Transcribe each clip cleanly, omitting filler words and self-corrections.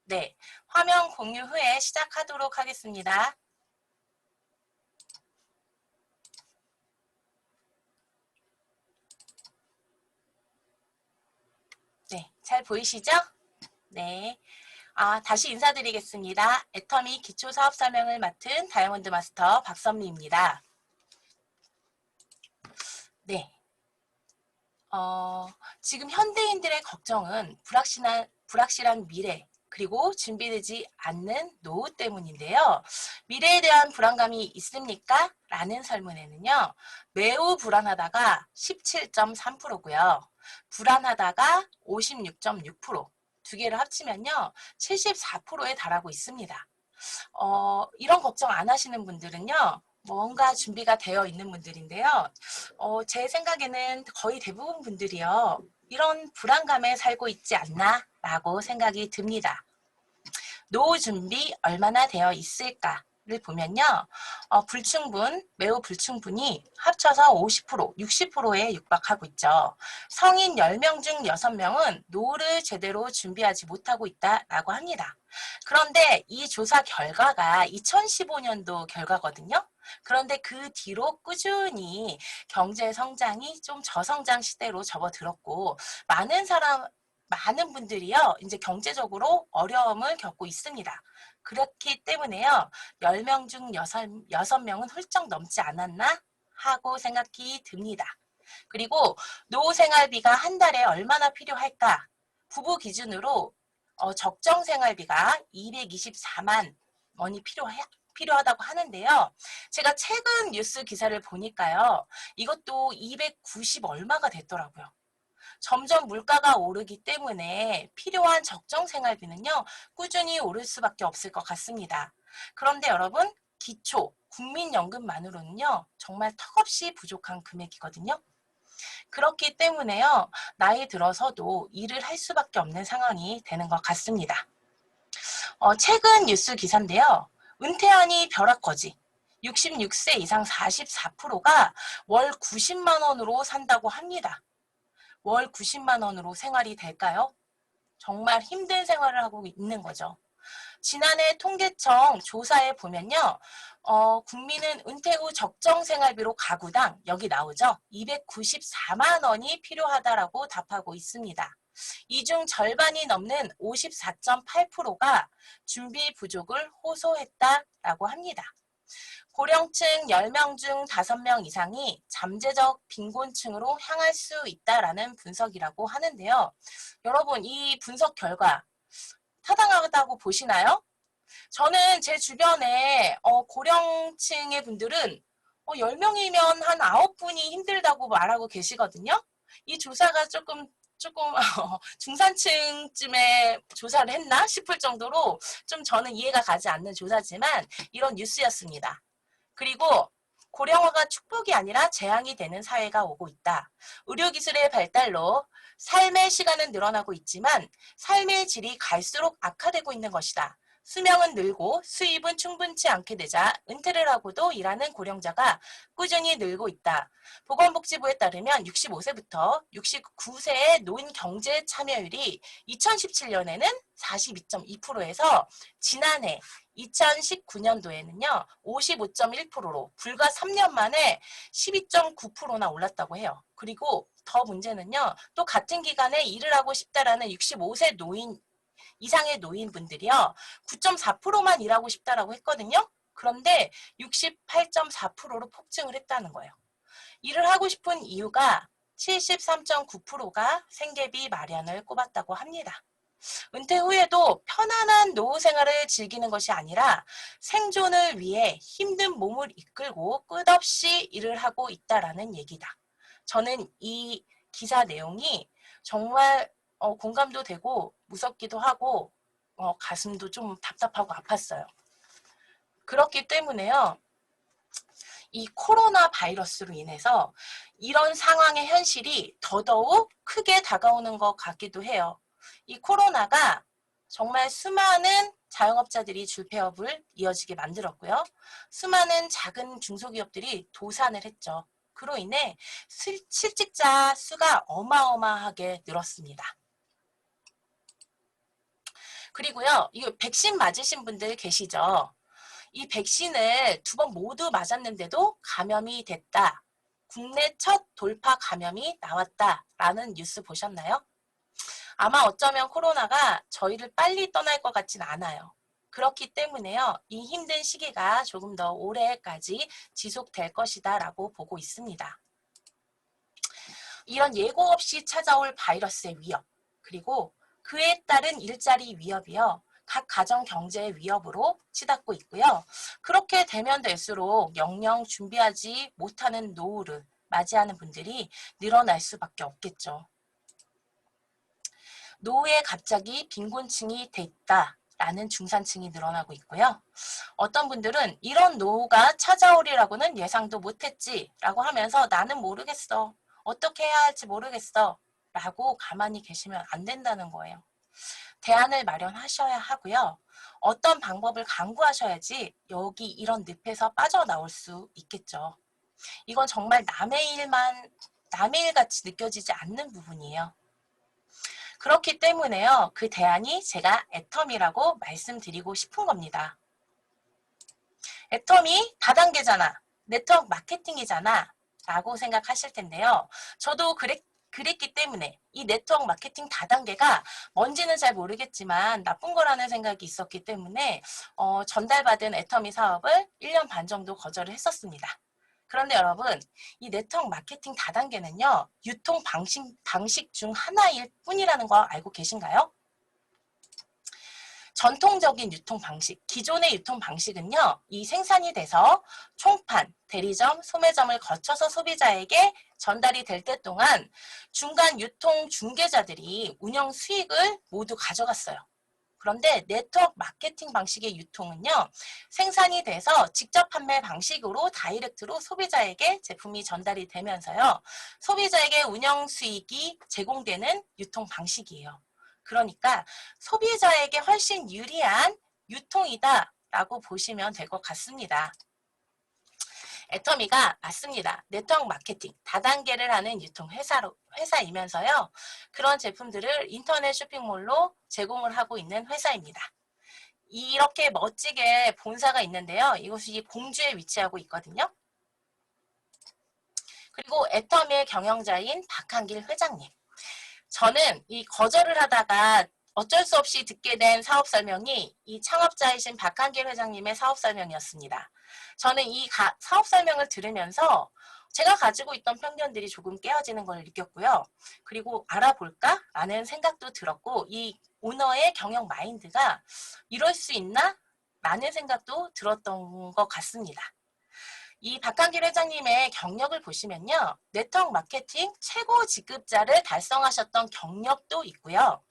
네, 화면 공유 후에 시작하도록 하겠습니다. 네, 잘 보이시죠? 네. 다시 인사드리겠습니다. 애터미 기초사업 설명을 맡은 다이아몬드 마스터 박선미입니다. 네. 지금 현대인들의 걱정은 불확실한 미래, 그리고 준비되지 않는 노후 때문인데요. 미래에 대한 불안감이 있습니까? 라는 설문에는요. 매우 불안하다가 17.3%고요. 불안하다가 56.6%, 두 개를 합치면요. 74%에 달하고 있습니다. 이런 걱정 안 하시는 분들은요. 뭔가 준비가 되어 있는 분들인데요. 제 생각에는 거의 대부분 분들이요. 이런 불안감에 살고 있지 않나 라고 생각이 듭니다. 노후 준비 얼마나 되어 있을까를 보면요. 불충분, 매우 불충분이 합쳐서 50%, 60%에 육박하고 있죠. 성인 10명 중 6명은 노후를 제대로 준비하지 못하고 있다라고 합니다. 그런데 이 조사 결과가 2015년도 결과거든요. 그런데 그 뒤로 꾸준히 경제 성장이 좀 저성장 시대로 접어들었고 많은 분들이요, 이제 경제적으로 어려움을 겪고 있습니다. 그렇기 때문에요, 10명 중 6명은 훌쩍 넘지 않았나 하고 생각이 듭니다. 그리고 노후 생활비가 한 달에 얼마나 필요할까? 부부 기준으로 적정 생활비가 224만 원이 필요하다고 하는데요. 제가 최근 뉴스 기사를 보니까요, 이것도 290 얼마가 됐더라고요. 점점 물가가 오르기 때문에 필요한 적정 생활비는요, 꾸준히 오를 수밖에 없을 것 같습니다. 그런데 여러분, 기초 국민연금만으로는요, 정말 턱없이 부족한 금액이거든요. 그렇기 때문에요, 나이 들어서도 일을 할 수밖에 없는 상황이 되는 것 같습니다. 최근 뉴스 기사인데요. 은퇴하니 벼락거지. 66세 이상 44%가 월 90만 원으로 산다고 합니다. 월 90만 원으로 생활이 될까요? 정말 힘든 생활을 하고 있는 거죠. 지난해 통계청 조사에 보면요. 국민은 은퇴 후 적정 생활비로 가구당, 여기 나오죠. 294만 원이 필요하다라고 답하고 있습니다. 이 중 절반이 넘는 54.8%가 준비 부족을 호소했다라고 합니다. 고령층 10명 중 5명 이상이 잠재적 빈곤층으로 향할 수 있다라는 분석이라고 하는데요. 여러분, 이 분석 결과 타당하다고 보시나요? 저는 제 주변에 고령층의 분들은 10명이면 한 9분이 힘들다고 말하고 계시거든요. 이 조사가 조금 중산층쯤에 조사를 했나 싶을 정도로 좀 저는 이해가 가지 않는 조사지만 이런 뉴스였습니다. 그리고 고령화가 축복이 아니라 재앙이 되는 사회가 오고 있다. 의료기술의 발달로 삶의 시간은 늘어나고 있지만 삶의 질이 갈수록 악화되고 있는 것이다. 수명은 늘고 수입은 충분치 않게 되자 은퇴를 하고도 일하는 고령자가 꾸준히 늘고 있다. 보건복지부에 따르면 65세부터 69세의 노인 경제 참여율이 2017년에는 42.2%에서 지난해 2019년도에는요 55.1%로 불과 3년 만에 12.9%나 올랐다고 해요. 그리고 더 문제는요, 또 같은 기간에 일을 하고 싶다라는 65세 이상의 노인분들이요 9.4%만 일하고 싶다라고 했거든요. 그런데 68.4%로 폭증을 했다는 거예요. 일을 하고 싶은 이유가 73.9%가 생계비 마련을 꼽았다고 합니다. 은퇴 후에도 편안한 노후 생활을 즐기는 것이 아니라 생존을 위해 힘든 몸을 이끌고 끝없이 일을 하고 있다라는 얘기다. 저는 이 기사 내용이 정말 공감도 되고 무섭기도 하고 가슴도 좀 답답하고 아팠어요. 그렇기 때문에요. 이 코로나 바이러스로 인해서 이런 상황의 현실이 더더욱 크게 다가오는 것 같기도 해요. 이 코로나가 정말 수많은 자영업자들이 줄폐업을 이어지게 만들었고요. 수많은 작은 중소기업들이 도산을 했죠. 그로 인해 실직자 수가 어마어마하게 늘었습니다. 그리고요, 이 백신 맞으신 분들 계시죠? 이 백신을 2번 모두 맞았는데도 감염이 됐다. 국내 첫 돌파 감염이 나왔다라는 뉴스 보셨나요? 아마 어쩌면 코로나가 저희를 빨리 떠날 것 같진 않아요. 그렇기 때문에요, 이 힘든 시기가 조금 더 오래까지 지속될 것이다 라고 보고 있습니다. 이런 예고 없이 찾아올 바이러스의 위협, 그리고 그에 따른 일자리 위협이요, 각 가정 경제의 위협으로 치닫고 있고요. 그렇게 되면 될수록 영영 준비하지 못하는 노후를 맞이하는 분들이 늘어날 수밖에 없겠죠. 노후에 갑자기 빈곤층이 돼 있다라는 중산층이 늘어나고 있고요. 어떤 분들은 이런 노후가 찾아오리라고는 예상도 못했지라고 하면서 나는 모르겠어. 어떻게 해야 할지 모르겠어. 라고 가만히 계시면 안 된다는 거예요. 대안을 마련하셔야 하고요. 어떤 방법을 강구하셔야지 여기 이런 늪에서 빠져나올 수 있겠죠. 이건 정말 남의 일같이 느껴지지 않는 부분이에요. 그렇기 때문에요, 그 대안이 제가 애텀이라고 말씀드리고 싶은 겁니다. 애텀이 다단계잖아, 네트워크 마케팅이잖아 라고 생각하실 텐데요. 저도 그랬기 때문에 이 네트워크 마케팅 다단계가 뭔지는 잘 모르겠지만 나쁜 거라는 생각이 있었기 때문에 전달받은 애터미 사업을 1년 반 정도 거절을 했었습니다. 그런데 여러분, 이 네트워크 마케팅 다단계는요, 유통 방식 중 하나일 뿐이라는 거 알고 계신가요? 전통적인 유통 방식, 기존의 유통 방식은요, 이 생산이 돼서 총판, 대리점, 소매점을 거쳐서 소비자에게 전달이 될 때 동안 중간 유통 중개자들이 운영 수익을 모두 가져갔어요. 그런데 네트워크 마케팅 방식의 유통은요, 생산이 돼서 직접 판매 방식으로 다이렉트로 소비자에게 제품이 전달이 되면서요, 소비자에게 운영 수익이 제공되는 유통 방식이에요. 그러니까 소비자에게 훨씬 유리한 유통이다 라고 보시면 될 것 같습니다. 애터미가 맞습니다. 네트워크 마케팅, 다단계를 하는 회사이면서요. 그런 제품들을 인터넷 쇼핑몰로 제공을 하고 있는 회사입니다. 이렇게 멋지게 본사가 있는데요. 이곳이 공주에 위치하고 있거든요. 그리고 애터미의 경영자인 박한길 회장님. 저는 이 거절을 하다가 어쩔 수 없이 듣게 된 사업 설명이 이 창업자이신 박한길 회장님의 사업 설명이었습니다. 저는 이 사업 설명을 들으면서 제가 가지고 있던 편견들이 조금 깨어지는 걸 느꼈고요. 그리고 알아볼까? 라는 생각도 들었고, 이 오너의 경영 마인드가 이럴 수 있나? 라는 생각도 들었던 것 같습니다. 이 박한길 회장님의 경력을 보시면요, 네트워크 마케팅 최고 직급자를 달성하셨던 경력도 있고요.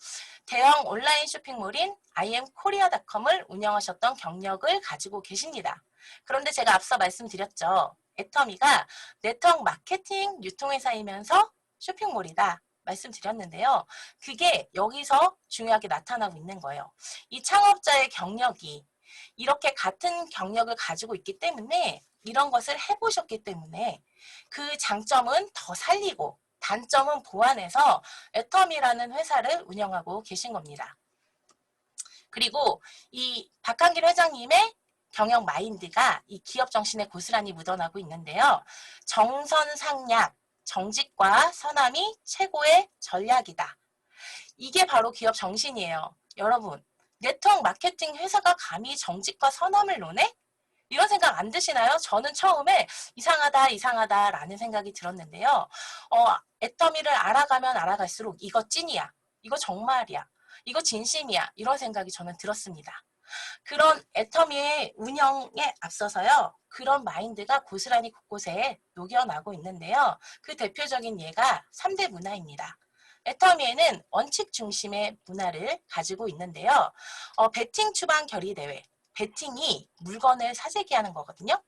대형 온라인 쇼핑몰인 imkorea.com을 운영하셨던 경력을 가지고 계십니다. 그런데 제가 앞서 말씀드렸죠. 애터미가 네트워크 마케팅 유통회사이면서 쇼핑몰이다 말씀드렸는데요. 그게 여기서 중요하게 나타나고 있는 거예요. 이 창업자의 경력이 이렇게 같은 경력을 가지고 있기 때문에, 이런 것을 해보셨기 때문에 그 장점은 더 살리고 단점은 보완해서 애텀이라는 회사를 운영하고 계신 겁니다. 그리고 이 박한길 회장님의 경영 마인드가 이 기업 정신에 고스란히 묻어나고 있는데요. 정선상략, 정직과 선함이 최고의 전략이다. 이게 바로 기업 정신이에요. 여러분, 네트워크 마케팅 회사가 감히 정직과 선함을 논해? 이런 생각 안 드시나요? 저는 처음에 이상하다 라는 생각이 들었는데요. 애터미를 알아가면 알아갈수록 이거 찐이야, 이거 정말이야, 이거 진심이야, 이런 생각이 저는 들었습니다. 그런 애터미의 운영에 앞서서요, 그런 마인드가 고스란히 곳곳에 녹여나고 있는데요. 그 대표적인 예가 3대 문화입니다. 애터미에는 원칙 중심의 문화를 가지고 있는데요. 베팅 추방 결의 대회, 베팅이 물건을 사재기 하는 거거든요.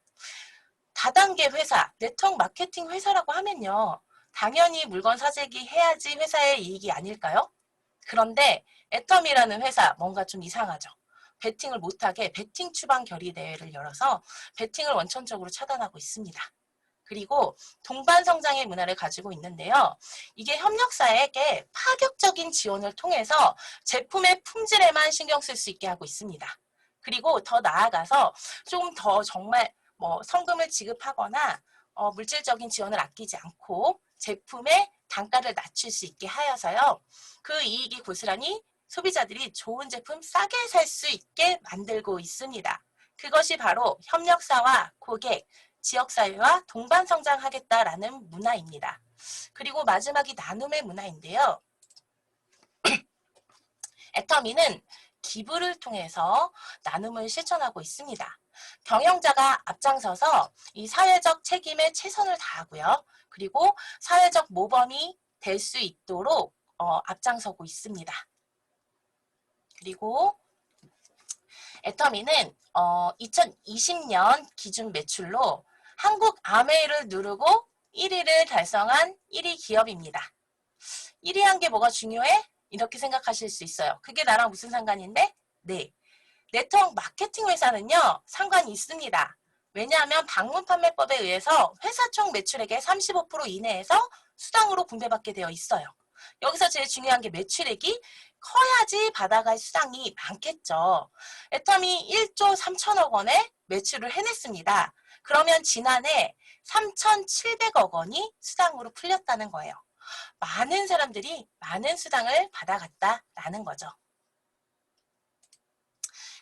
다단계 회사, 네트워크 마케팅 회사라고 하면요, 당연히 물건 사재기 해야지 회사의 이익이 아닐까요? 그런데 애텀이라는 회사, 뭔가 좀 이상하죠. 베팅을 못하게 베팅 추방 결의 대회를 열어서 베팅을 원천적으로 차단하고 있습니다. 그리고 동반 성장의 문화를 가지고 있는데요. 이게 협력사에게 파격적인 지원을 통해서 제품의 품질에만 신경 쓸 수 있게 하고 있습니다. 그리고 더 나아가서 좀 더 정말 뭐 성금을 지급하거나 물질적인 지원을 아끼지 않고 제품의 단가를 낮출 수 있게 하여서요. 그 이익이 고스란히 소비자들이 좋은 제품 싸게 살 수 있게 만들고 있습니다. 그것이 바로 협력사와 고객, 지역사회와 동반 성장하겠다라는 문화입니다. 그리고 마지막이 나눔의 문화인데요. 애터미는 기부를 통해서 나눔을 실천하고 있습니다. 경영자가 앞장서서 이 사회적 책임에 최선을 다하고요. 그리고 사회적 모범이 될 수 있도록 앞장서고 있습니다. 그리고 애터미는 2020년 기준 매출로 한국 아메이를 누르고 1위를 달성한 1위 기업입니다. 1위 한 게 뭐가 중요해? 이렇게 생각하실 수 있어요. 그게 나랑 무슨 상관인데? 네. 네트워크 마케팅 회사는요, 상관이 있습니다. 왜냐하면 방문 판매법에 의해서 회사 총 매출액의 35% 이내에서 수당으로 분배받게 되어 있어요. 여기서 제일 중요한 게 매출액이 커야지 받아갈 수당이 많겠죠. 애터미 1조 3천억 원의 매출을 해냈습니다. 그러면 지난해 3,700억 원이 수당으로 풀렸다는 거예요. 많은 사람들이 많은 수당을 받아갔다라는 거죠.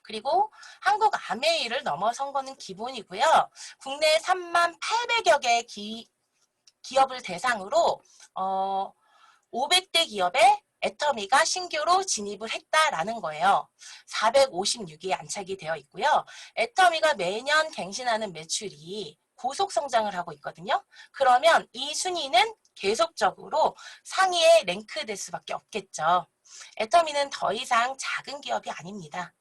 그리고 한국 아메이를 넘어선 거는 기본이고요. 국내 3만 800여 개의 기업을 대상으로 500대 기업에 애터미가 신규로 진입을 했다라는 거예요. 456이 안착이 되어 있고요. 애터미가 매년 갱신하는 매출이 고속 성장을 하고 있거든요. 그러면 이 순위는 계속적으로 상위에 랭크될 수밖에 없겠죠. 애터미는 더 이상 작은 기업이 아닙니다.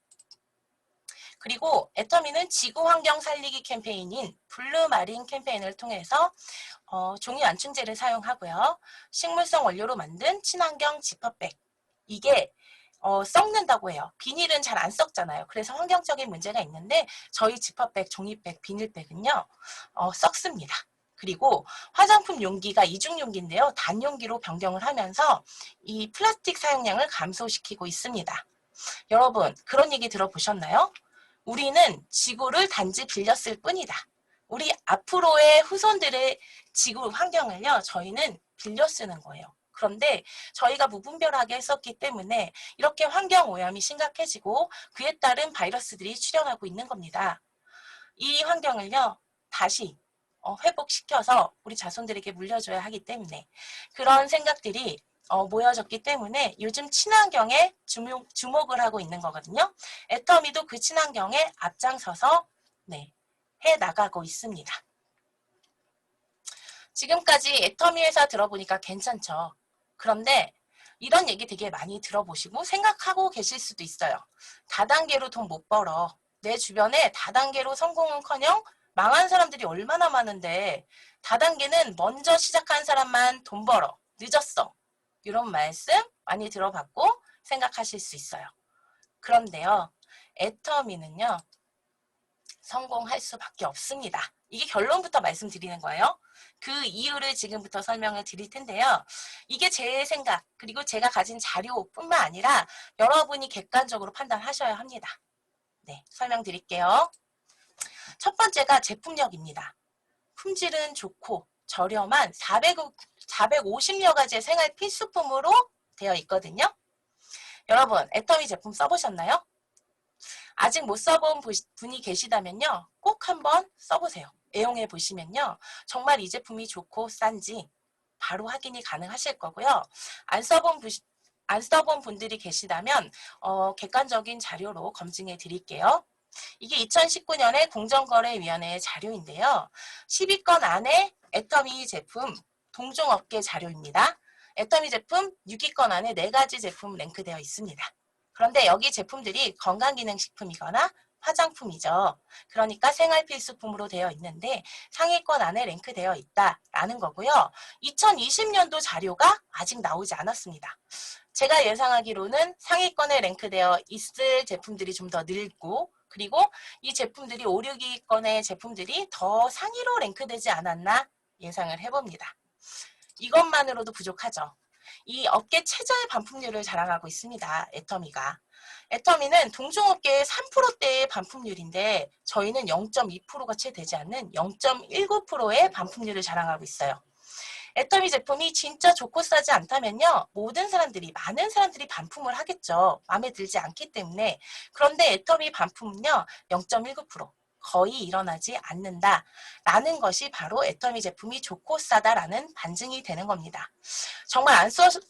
그리고 애터미는 지구환경 살리기 캠페인인 블루마린 캠페인을 통해서 종이 완충제를 사용하고요. 식물성 원료로 만든 친환경 지퍼백. 이게 썩는다고 해요. 비닐은 잘 안 썩잖아요. 그래서 환경적인 문제가 있는데 저희 지퍼백, 종이백, 비닐백은요. 썩습니다. 그리고 화장품 용기가 이중 용기인데요. 단용기로 변경을 하면서 이 플라스틱 사용량을 감소시키고 있습니다. 여러분, 그런 얘기 들어보셨나요? 우리는 지구를 단지 빌렸을 뿐이다. 우리 앞으로의 후손들의 지구 환경을요, 저희는 빌려 쓰는 거예요. 그런데 저희가 무분별하게 했었기 때문에 이렇게 환경 오염이 심각해지고 그에 따른 바이러스들이 출현하고 있는 겁니다. 이 환경을요, 다시 회복시켜서 우리 자손들에게 물려줘야 하기 때문에 그런 생각들이 모여졌기 때문에 요즘 친환경에 주목을 하고 있는 거거든요. 애터미도 그 친환경에 앞장서서 해 나가고 있습니다. 지금까지 애터미 회사 들어보니까 괜찮죠. 그런데 이런 얘기 되게 많이 들어보시고 생각하고 계실 수도 있어요. 다단계로 돈 못 벌어. 내 주변에 다단계로 성공은커녕 망한 사람들이 얼마나 많은데 다단계는 먼저 시작한 사람만 돈 벌어. 늦었어. 이런 말씀 많이 들어봤고 생각하실 수 있어요. 그런데요. 애터미는요. 성공할 수밖에 없습니다. 이게 결론부터 말씀드리는 거예요. 그 이유를 지금부터 설명을 드릴 텐데요. 이게 제 생각 그리고 제가 가진 자료뿐만 아니라 여러분이 객관적으로 판단하셔야 합니다. 네, 설명드릴게요. 첫 번째가 제품력입니다. 품질은 좋고 저렴한 450여 가지의 생활 필수품으로 되어 있거든요. 여러분, 애터미 제품 써보셨나요? 아직 못 써본 분이 계시다면요. 꼭 한번 써보세요. 애용해 보시면요. 정말 이 제품이 좋고 싼지 바로 확인이 가능하실 거고요. 안 써본 분들이 계시다면 객관적인 자료로 검증해 드릴게요. 이게 2019년에 공정거래위원회의 자료인데요. 10위권 안에 애터미 제품 동종업계 자료입니다. 애터미 제품 6위권 안에 4가지 제품 랭크되어 있습니다. 그런데 여기 제품들이 건강기능식품이거나 화장품이죠. 그러니까 생활필수품으로 되어 있는데 상위권 안에 랭크되어 있다라는 거고요. 2020년도 자료가 아직 나오지 않았습니다. 제가 예상하기로는 상위권에 랭크되어 있을 제품들이 좀 더 늘고 그리고 이 제품들이 5, 6위권의 제품들이 더 상위로 랭크되지 않았나 예상을 해봅니다. 이것만으로도 부족하죠. 이 업계 최저의 반품률을 자랑하고 있습니다. 애터미가. 애터미는 동종업계의 3%대의 반품률인데 저희는 0.2%가 채 되지 않는 0.19%의 반품률을 자랑하고 있어요. 애터미 제품이 진짜 좋고 싸지 않다면요. 많은 사람들이 반품을 하겠죠. 마음에 들지 않기 때문에. 그런데 애터미 반품은요. 0.19%. 거의 일어나지 않는다라는 것이 바로 애터미 제품이 좋고 싸다라는 반증이 되는 겁니다. 정말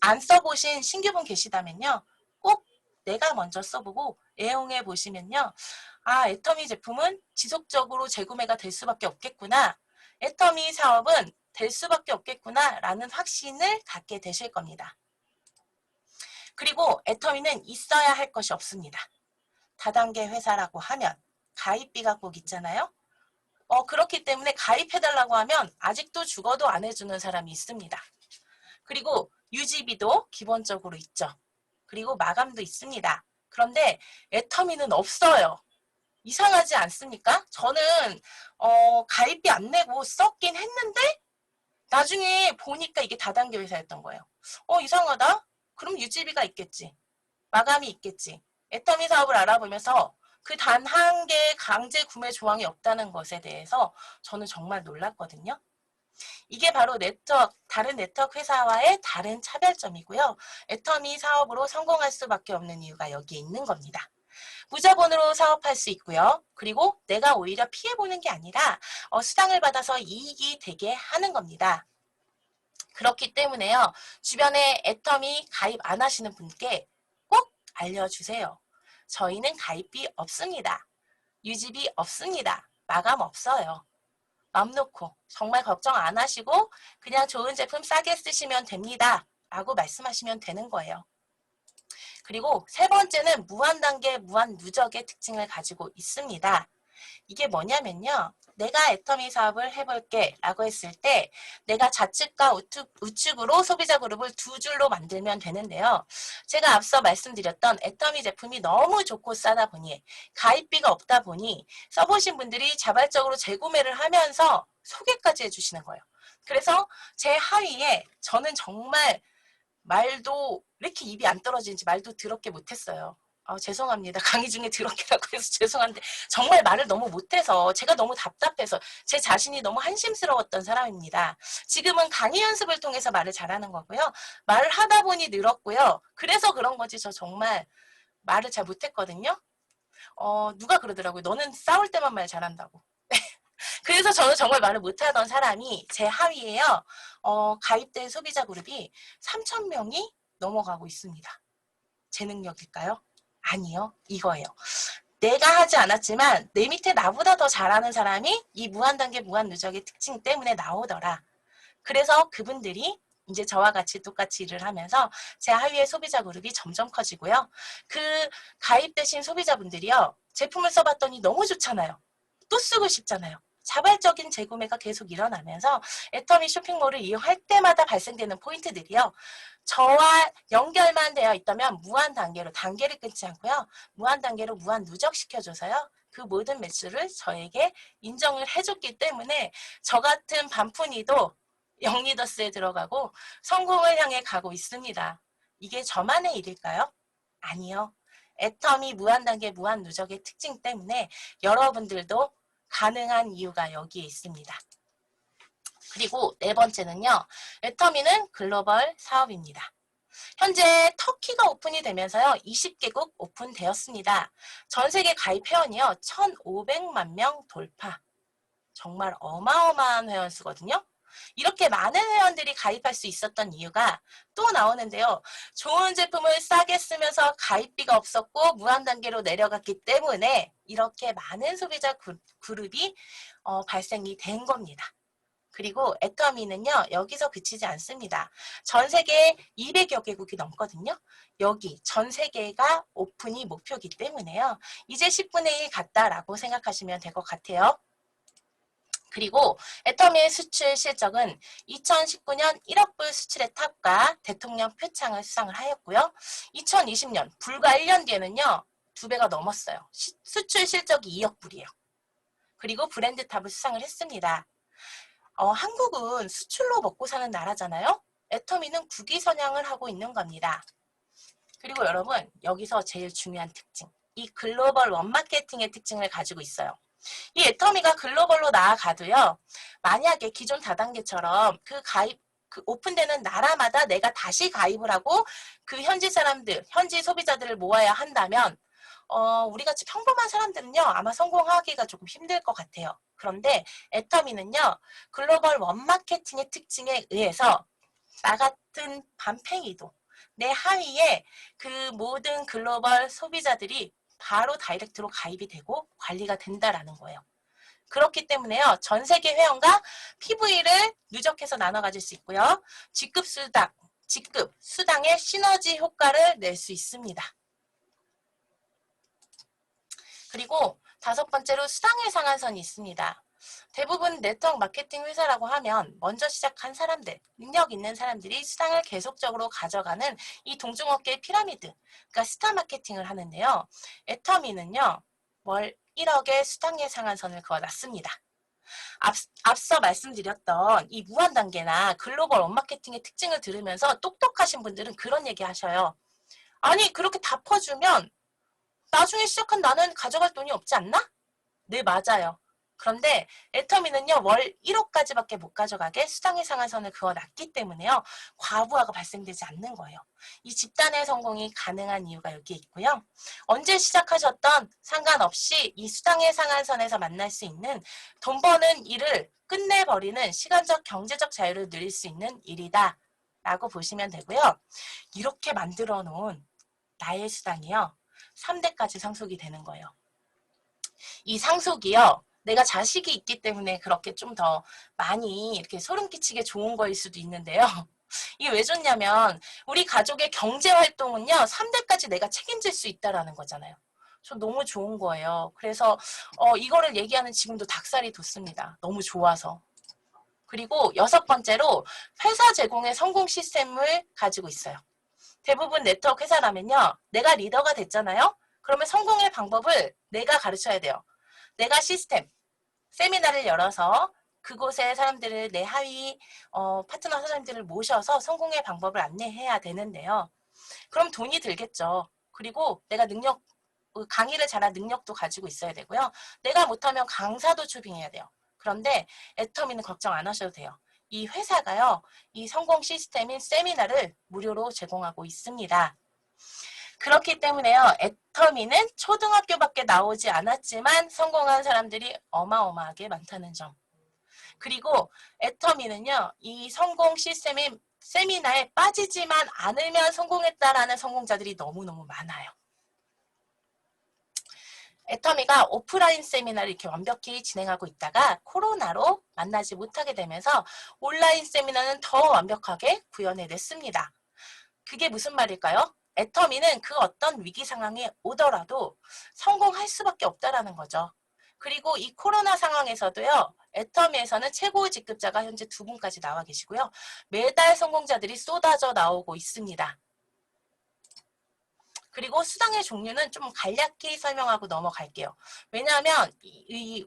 안 써보신 신규분 계시다면요. 꼭 내가 먼저 써보고 애용해 보시면요. 아, 애터미 제품은 지속적으로 재구매가 될 수밖에 없겠구나. 애터미 사업은 될 수밖에 없겠구나 라는 확신을 갖게 되실 겁니다. 그리고 애터미는 있어야 할 것이 없습니다. 다단계 회사라고 하면 가입비가 꼭 있잖아요. 그렇기 때문에 가입해달라고 하면 아직도 죽어도 안 해주는 사람이 있습니다. 그리고 유지비도 기본적으로 있죠. 그리고 마감도 있습니다. 그런데 애터미는 없어요. 이상하지 않습니까? 저는 가입비 안 내고 썼긴 했는데 나중에 보니까 이게 다단계 회사였던 거예요. 이상하다? 그럼 유지비가 있겠지. 마감이 있겠지. 애터미 사업을 알아보면서 그 단 한 개의 강제 구매 조항이 없다는 것에 대해서 저는 정말 놀랐거든요. 이게 바로 다른 네트워크 회사와의 다른 차별점이고요. 애터미 사업으로 성공할 수밖에 없는 이유가 여기에 있는 겁니다. 무자본으로 사업할 수 있고요. 그리고 내가 오히려 피해보는 게 아니라 수당을 받아서 이익이 되게 하는 겁니다. 그렇기 때문에요. 주변에 애터미 가입 안 하시는 분께 꼭 알려주세요. 저희는 가입비 없습니다. 유지비 없습니다. 마감 없어요. 마음 놓고 정말 걱정 안 하시고 그냥 좋은 제품 싸게 쓰시면 됩니다. 라고 말씀하시면 되는 거예요. 그리고 세 번째는 무한단계, 무한누적의 특징을 가지고 있습니다. 이게 뭐냐면요. 내가 애터미 사업을 해볼게 라고 했을 때 내가 좌측과 우측으로 소비자 그룹을 두 줄로 만들면 되는데요. 제가 앞서 말씀드렸던 애터미 제품이 너무 좋고 싸다 보니 가입비가 없다 보니 써보신 분들이 자발적으로 재구매를 하면서 소개까지 해주시는 거예요. 그래서 제 하위에 저는 정말 말도 왜 이렇게 입이 안 떨어지는지 말도 더럽게 못했어요. 죄송합니다. 강의 중에 더럽게라고 해서 죄송한데 정말 말을 너무 못해서 제가 너무 답답해서 제 자신이 너무 한심스러웠던 사람입니다. 지금은 강의 연습을 통해서 말을 잘하는 거고요. 말을 하다 보니 늘었고요. 그래서 그런 거지 저 정말 말을 잘 못했거든요. 누가 그러더라고요. 너는 싸울 때만 말 잘한다고. 그래서 저는 정말 말을 못하던 사람이 제 하위에요. 가입된 소비자 그룹이 3,000명이 넘어가고 있습니다. 제 능력일까요? 아니요. 이거예요. 내가 하지 않았지만 내 밑에 나보다 더 잘하는 사람이 이 무한단계 무한누적의 특징 때문에 나오더라. 그래서 그분들이 이제 저와 같이 똑같이 일을 하면서 제 하위의 소비자 그룹이 점점 커지고요. 그 가입되신 소비자분들이요. 제품을 써봤더니 너무 좋잖아요. 또 쓰고 싶잖아요. 자발적인 재구매가 계속 일어나면서 애터미 쇼핑몰을 이용할 때마다 발생되는 포인트들이요. 저와 연결만 되어 있다면 무한 단계로 단계를 끊지 않고요. 무한 단계로 무한 누적시켜줘서요. 그 모든 매출을 저에게 인정을 해줬기 때문에 저 같은 반푼이도 영리더스에 들어가고 성공을 향해 가고 있습니다. 이게 저만의 일일까요? 아니요. 애터미 무한단계 무한누적의 특징 때문에 여러분들도 가능한 이유가 여기에 있습니다. 그리고 네 번째는요. 애터미는 글로벌 사업입니다. 현재 터키가 오픈이 되면서요. 20개국 오픈되었습니다. 전 세계 가입 회원이요. 1,500만 명 돌파. 정말 어마어마한 회원수거든요. 이렇게 많은 회원들이 가입할 수 있었던 이유가 또 나오는데요. 좋은 제품을 싸게 쓰면서 가입비가 없었고 무한단계로 내려갔기 때문에 이렇게 많은 소비자 그룹이 발생이 된 겁니다. 그리고 애터미는요. 여기서 그치지 않습니다. 전 세계 200여 개국이 넘거든요. 여기 전 세계가 오픈이 목표이기 때문에요. 이제 10분의 1 갔다라고 생각하시면 될 것 같아요. 그리고 애터미의 수출 실적은 2019년 1억 불 수출의 탑과 대통령 표창을 수상을 하였고요. 2020년 불과 1년 뒤에는요. 2배가 넘었어요. 수출 실적이 2억 불이에요. 그리고 브랜드 탑을 수상을 했습니다. 한국은 수출로 먹고 사는 나라잖아요. 애터미는 국위 선양을 하고 있는 겁니다. 그리고 여러분 여기서 제일 중요한 특징, 이 글로벌 원마케팅의 특징을 가지고 있어요. 이 애터미가 글로벌로 나아가도요. 만약에 기존 다단계처럼 그 오픈되는 나라마다 내가 다시 가입을 하고 그 현지 사람들, 현지 소비자들을 모아야 한다면 우리같이 평범한 사람들은요. 아마 성공하기가 조금 힘들 것 같아요. 그런데 애터미는요. 글로벌 원마케팅의 특징에 의해서 나 같은 밤팽이도 내 하위에 그 모든 글로벌 소비자들이 바로 다이렉트로 가입이 되고 관리가 된다라는 거예요. 그렇기 때문에요. 전 세계 회원과 PV를 누적해서 나눠 가질 수 있고요. 직급 수당의 시너지 효과를 낼 수 있습니다. 그리고 다섯 번째로 수당의 상한선이 있습니다. 대부분 네트워크 마케팅 회사라고 하면 먼저 시작한 사람들, 능력 있는 사람들이 수당을 계속적으로 가져가는 이 동종업계의 피라미드, 그러니까 스타 마케팅을 하는데요. 애터미는요. 월 1억의 수당의 상한선을 그어놨습니다. 앞서 말씀드렸던 이 무한 단계나 글로벌 원마케팅의 특징을 들으면서 똑똑하신 분들은 그런 얘기 하셔요. 아니 그렇게 다 퍼주면 나중에 시작한 나는 가져갈 돈이 없지 않나? 네, 맞아요. 그런데 애터미는요. 월 1호까지밖에 못 가져가게 수당의 상한선을 그어놨기 때문에요. 과부하가 발생되지 않는 거예요. 이 집단의 성공이 가능한 이유가 여기에 있고요. 언제 시작하셨던 상관없이 이 수당의 상한선에서 만날 수 있는 돈 버는 일을 끝내버리는 시간적 경제적 자유를 누릴 수 있는 일이다 라고 보시면 되고요. 이렇게 만들어 놓은 나의 수당이요. 3대까지 상속이 되는 거예요. 이 상속이요. 내가 자식이 있기 때문에 그렇게 좀 더 많이 이렇게 소름 끼치게 좋은 거일 수도 있는데요. 이게 왜 좋냐면 우리 가족의 경제 활동은요. 3대까지 내가 책임질 수 있다라는 거잖아요. 저 너무 좋은 거예요. 그래서 이거를 얘기하는 지금도 닭살이 돋습니다. 너무 좋아서. 그리고 여섯 번째로 회사 제공의 성공 시스템을 가지고 있어요. 대부분 네트워크 회사라면요. 내가 리더가 됐잖아요. 그러면 성공의 방법을 내가 가르쳐야 돼요. 내가 시스템, 세미나를 열어서 그곳에 사람들을 내 하위 파트너 사장님들을 모셔서 성공의 방법을 안내해야 되는데요. 그럼 돈이 들겠죠. 그리고 내가 강의를 잘할 능력도 가지고 있어야 되고요. 내가 못하면 강사도 초빙해야 돼요. 그런데 애터미는 걱정 안 하셔도 돼요. 이 회사가요. 이 성공 시스템인 세미나를 무료로 제공하고 있습니다. 그렇기 때문에요. 애터미는 초등학교밖에 나오지 않았지만 성공한 사람들이 어마어마하게 많다는 점. 그리고 애터미는요. 이 성공 시스템인 세미나에 빠지지만 않으면 성공했다라는 성공자들이 너무너무 많아요. 애터미가 오프라인 세미나를 이렇게 완벽히 진행하고 있다가 코로나로 만나지 못하게 되면서 온라인 세미나는 더 완벽하게 구현해냈습니다. 그게 무슨 말일까요? 애터미는 그 어떤 위기 상황에 오더라도 성공할 수밖에 없다라는 거죠. 그리고 이 코로나 상황에서도요. 애터미에서는 최고 직급자가 현재 2분까지 나와 계시고요. 매달 성공자들이 쏟아져 나오고 있습니다. 그리고 수당의 종류는 좀 간략히 설명하고 넘어갈게요. 왜냐하면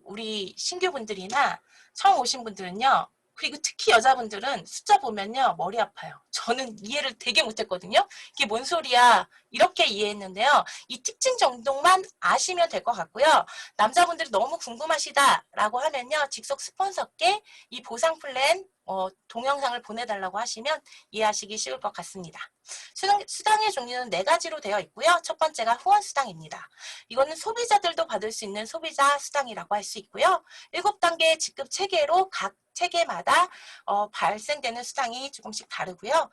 우리 신규분들이나 처음 오신 분들은요. 그리고 특히 여자분들은 숫자 보면요. 머리 아파요. 저는 이해를 되게 못했거든요. 이게 뭔 소리야. 이렇게 이해했는데요. 이 특징 정도만 아시면 될 것 같고요. 남자분들이 너무 궁금하시다라고 하면요. 직속 스폰서께 이 보상 플랜 동영상을 보내달라고 하시면 이해하시기 쉬울 것 같습니다. 수당의 종류는 4가지로 되어 있고요. 첫 번째가 후원수당입니다. 이거는 소비자들도 받을 수 있는 소비자 수당이라고 할 수 있고요. 7단계의 직급 체계로 각 체계마다 발생되는 수당이 조금씩 다르고요.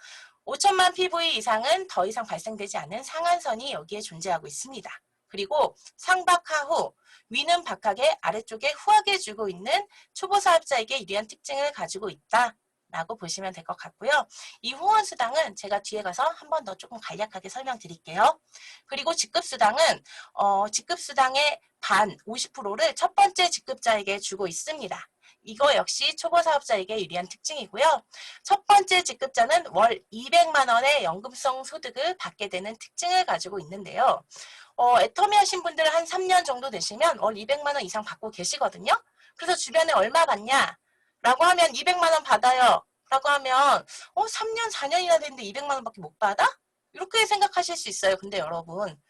5천만 PV 이상은 더 이상 발생되지 않는 상한선이 여기에 존재하고 있습니다. 그리고 상박하후 위는 박하게 아래쪽에 후하게 주고 있는 초보 사업자에게 유리한 특징을 가지고 있다. 라고 보시면 될 것 같고요. 이 후원수당은 제가 뒤에 가서 한 번 더 조금 간략하게 설명드릴게요. 그리고 직급수당은 직급수당의 반 50%를 첫 번째 직급자에게 주고 있습니다. 이거 역시 초보 사업자에게 유리한 특징이고요. 첫 번째 직급자는 월 200만 원의 연금성 소득을 받게 되는 특징을 가지고 있는데요. 애터미 하신 분들 한 3년 정도 되시면 월 200만 원 이상 받고 계시거든요. 그래서 주변에 얼마 받냐? 라고 하면 200만 원 받아요. 라고 하면 3년, 4년이나 됐는데 200만 원밖에 못 받아? 이렇게 생각하실 수 있어요. 근데 여러분,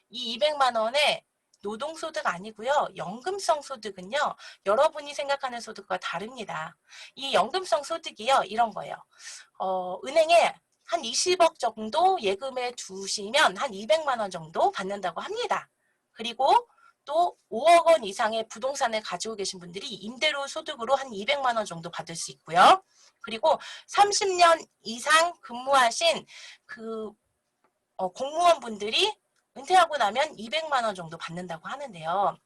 이 200만 원에 노동소득 아니고요. 연금성 소득은요. 여러분이 생각하는 소득과 다릅니다. 이 연금성 소득이요. 이런 거예요. 은행에 한 20억 정도 예금에 두시면 한 200만 원 정도 받는다고 합니다. 그리고 또 5억 원 이상의 부동산을 가지고 계신 분들이 임대료 소득으로 한 200만 원 정도 받을 수 있고요. 그리고 30년 이상 근무하신 그 공무원분들이 은퇴하고 나면 200만 원 정도 받는다고 하는데요.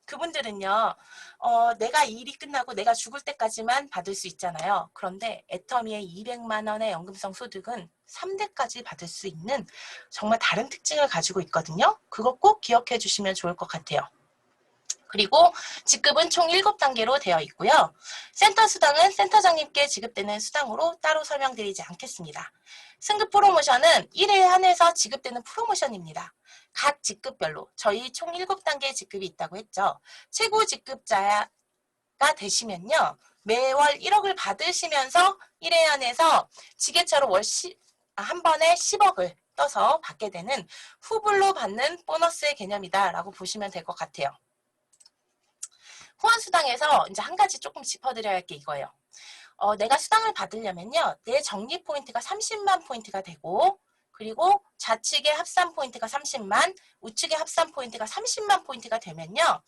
그분들은요, 내가 일이 끝나고 내가 죽을 때까지만 받을 수 있잖아요. 그런데 애터미의 200만 원의 연금성 소득은 3대까지 받을 수 있는 정말 다른 특징을 가지고 있거든요. 그거 꼭 기억해 주시면 좋을 것 같아요. 그리고 직급은 총 7단계로 되어 있고요. 센터 수당은 센터장님께 지급되는 수당으로 따로 설명드리지 않겠습니다. 승급 프로모션은 1회에 한해서 지급되는 프로모션입니다. 각 직급별로 저희 총 7단계 직급이 있다고 했죠. 최고 직급자가 되시면요. 매월 1억을 받으시면서 1회에 한해서 지게차로 한 번에 10억을 떠서 받게 되는 후불로 받는 보너스의 개념이다 라고 보시면 될 것 같아요. 후원수당에서 이제 한 가지 조금 짚어드려야 할 게 이거예요. 내가 수당을 받으려면요. 내 적립 포인트가 30만 포인트가 되고 그리고 좌측의 합산 포인트가 30만, 우측의 합산 포인트가 30만 포인트가 되면요.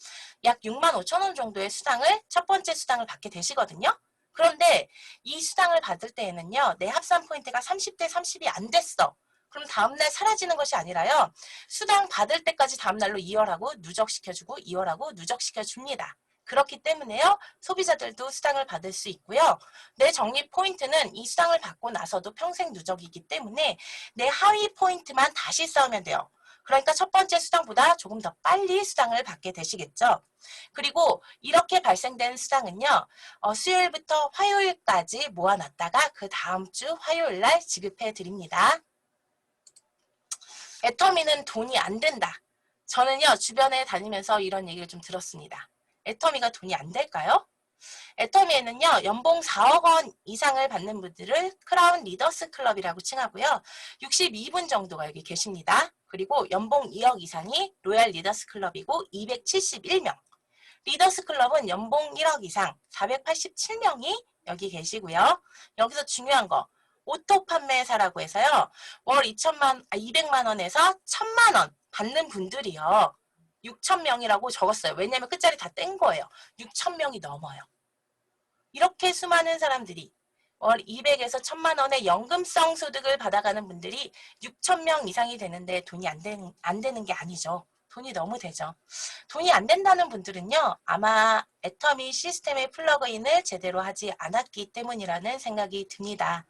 약 6만 5천 원 정도의 수당을 첫 번째 수당을 받게 되시거든요. 그런데 이 수당을 받을 때에는요. 내 합산 포인트가 30대 30이 안 됐어. 그럼 다음날 사라지는 것이 아니라요. 수당 받을 때까지 다음날로 이월하고 누적시켜주고 이월하고 누적시켜줍니다. 그렇기 때문에요. 소비자들도 수당을 받을 수 있고요. 내 적립 포인트는 이 수당을 받고 나서도 평생 누적이기 때문에 내 하위 포인트만 다시 쌓으면 돼요. 그러니까 첫 번째 수당보다 조금 더 빨리 수당을 받게 되시겠죠. 그리고 이렇게 발생된 수당은요. 수요일부터 화요일까지 모아놨다가 그 다음 주 화요일 날 지급해 드립니다. 애터미는 돈이 안 된다. 저는요. 주변에 다니면서 이런 얘기를 좀 들었습니다. 애터미가 돈이 안 될까요? 애터미에는요. 연봉 4억 원 이상을 받는 분들을 크라운 리더스 클럽이라고 칭하고요. 62분 정도가 여기 계십니다. 그리고 연봉 2억 이상이 로얄 리더스 클럽이고 271명. 리더스 클럽은 연봉 1억 이상 487명이 여기 계시고요. 여기서 중요한 거 오토 판매사라고 해서요. 월 200만 원에서 1000만 원 받는 분들이요. 6,000명이라고 적었어요. 왜냐하면 끝자리 다 뗀 거예요. 6,000명이 넘어요. 이렇게 수많은 사람들이 월 200에서 1000만 원의 연금성 소득을 받아가는 분들이 6,000명 이상이 되는데 돈이 안 되는 게 아니죠. 돈이 너무 되죠. 돈이 안 된다는 분들은요. 아마 애터미 시스템의 플러그인을 제대로 하지 않았기 때문이라는 생각이 듭니다.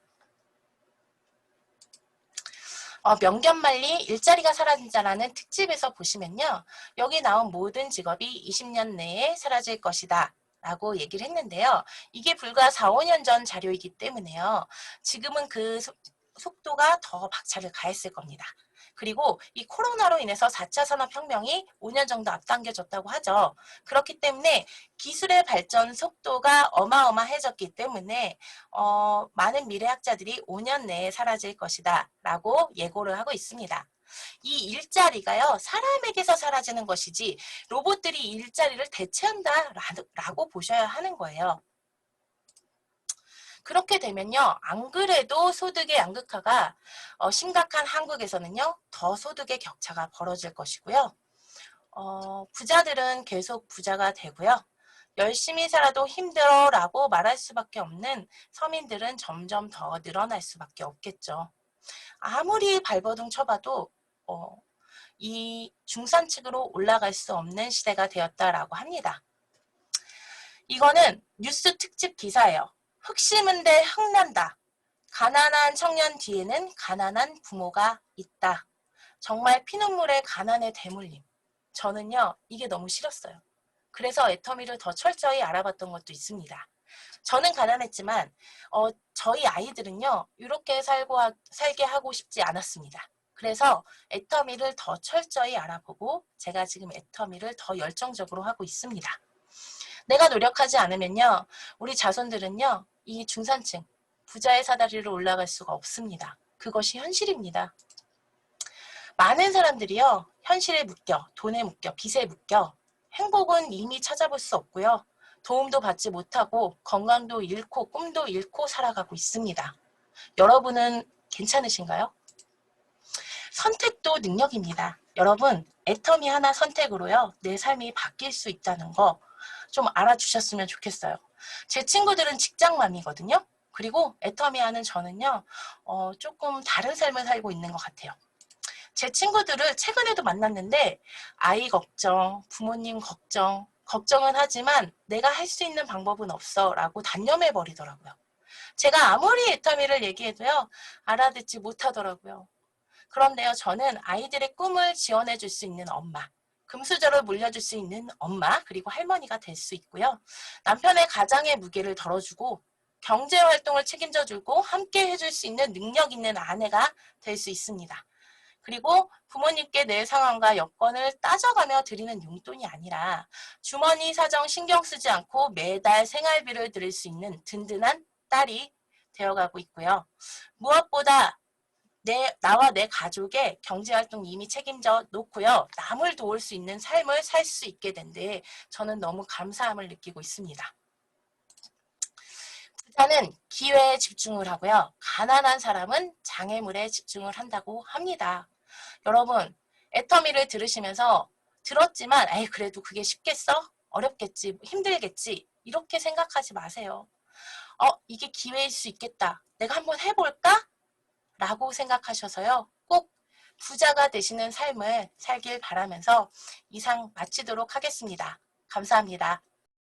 명견말리 일자리가 사라진다라는 특집에서 보시면요. 여기 나온 모든 직업이 20년 내에 사라질 것이다. 라고 얘기를 했는데요. 이게 불과 4, 5년 전 자료이기 때문에요. 지금은 그 속도가 더 박차를 가했을 겁니다. 그리고 이 코로나로 인해서 4차 산업혁명이 5년 정도 앞당겨졌다고 하죠. 그렇기 때문에 기술의 발전 속도가 어마어마해졌기 때문에 많은 미래학자들이 5년 내에 사라질 것이다 라고 예고를 하고 있습니다. 이 일자리가요. 사람에게서 사라지는 것이지 로봇들이 이 일자리를 대체한다라고 보셔야 하는 거예요. 그렇게 되면요. 안 그래도 소득의 양극화가 심각한 한국에서는요. 더 소득의 격차가 벌어질 것이고요. 부자들은 계속 부자가 되고요. 열심히 살아도 힘들어 라고 말할 수밖에 없는 서민들은 점점 더 늘어날 수밖에 없겠죠. 아무리 발버둥 쳐봐도 이 중산층으로 올라갈 수 없는 시대가 되었다라고 합니다. 이거는 뉴스 특집 기사예요. 흙 심은데 흙난다. 가난한 청년 뒤에는 가난한 부모가 있다. 정말 피눈물의 가난의 대물림. 저는요. 이게 너무 싫었어요. 그래서 애터미를 더 철저히 알아봤던 것도 있습니다. 저는 가난했지만 저희 아이들은요. 이렇게 살게 하고 싶지 않았습니다. 그래서 애터미를 더 철저히 알아보고 제가 지금 애터미를 더 열정적으로 하고 있습니다. 내가 노력하지 않으면요, 우리 자손들은요, 이 중산층, 부자의 사다리로 올라갈 수가 없습니다. 그것이 현실입니다. 많은 사람들이요, 현실에 묶여, 돈에 묶여, 빚에 묶여, 행복은 이미 찾아볼 수 없고요, 도움도 받지 못하고 건강도 잃고 꿈도 잃고 살아가고 있습니다. 여러분은 괜찮으신가요? 선택도 능력입니다. 여러분, 애터미 하나 선택으로요, 내 삶이 바뀔 수 있다는 거 좀 알아주셨으면 좋겠어요. 제 친구들은 직장맘이거든요. 그리고 애터미 하는 저는요, 조금 다른 삶을 살고 있는 것 같아요. 제 친구들을 최근에도 만났는데 아이 걱정, 부모님 걱정, 걱정은 하지만 내가 할 수 있는 방법은 없어 라고 단념해 버리더라고요. 제가 아무리 애터미를 얘기해도요, 알아듣지 못하더라고요. 그런데요, 저는 아이들의 꿈을 지원해 줄 수 있는 엄마, 금수저를 물려줄 수 있는 엄마, 그리고 할머니가 될 수 있고요. 남편의 가장의 무게를 덜어주고 경제활동을 책임져주고 함께 해줄 수 있는 능력 있는 아내가 될 수 있습니다. 그리고 부모님께 내 상황과 여건을 따져가며 드리는 용돈이 아니라 주머니 사정 신경 쓰지 않고 매달 생활비를 드릴 수 있는 든든한 딸이 되어가고 있고요. 무엇보다 나와 내 가족의 경제활동 이미 책임져 놓고요, 남을 도울 수 있는 삶을 살 수 있게 된 데 저는 너무 감사함을 느끼고 있습니다. 부자는 기회에 집중을 하고요, 가난한 사람은 장애물에 집중을 한다고 합니다. 여러분, 애터미를 들으시면서 들었지만 에이 그래도 그게 쉽겠어? 어렵겠지, 힘들겠지, 이렇게 생각하지 마세요. 이게 기회일 수 있겠다, 내가 한번 해볼까? 라고 생각하셔서요, 꼭 부자가 되시는 삶을 살길 바라면서 이상 마치도록 하겠습니다. 감사합니다.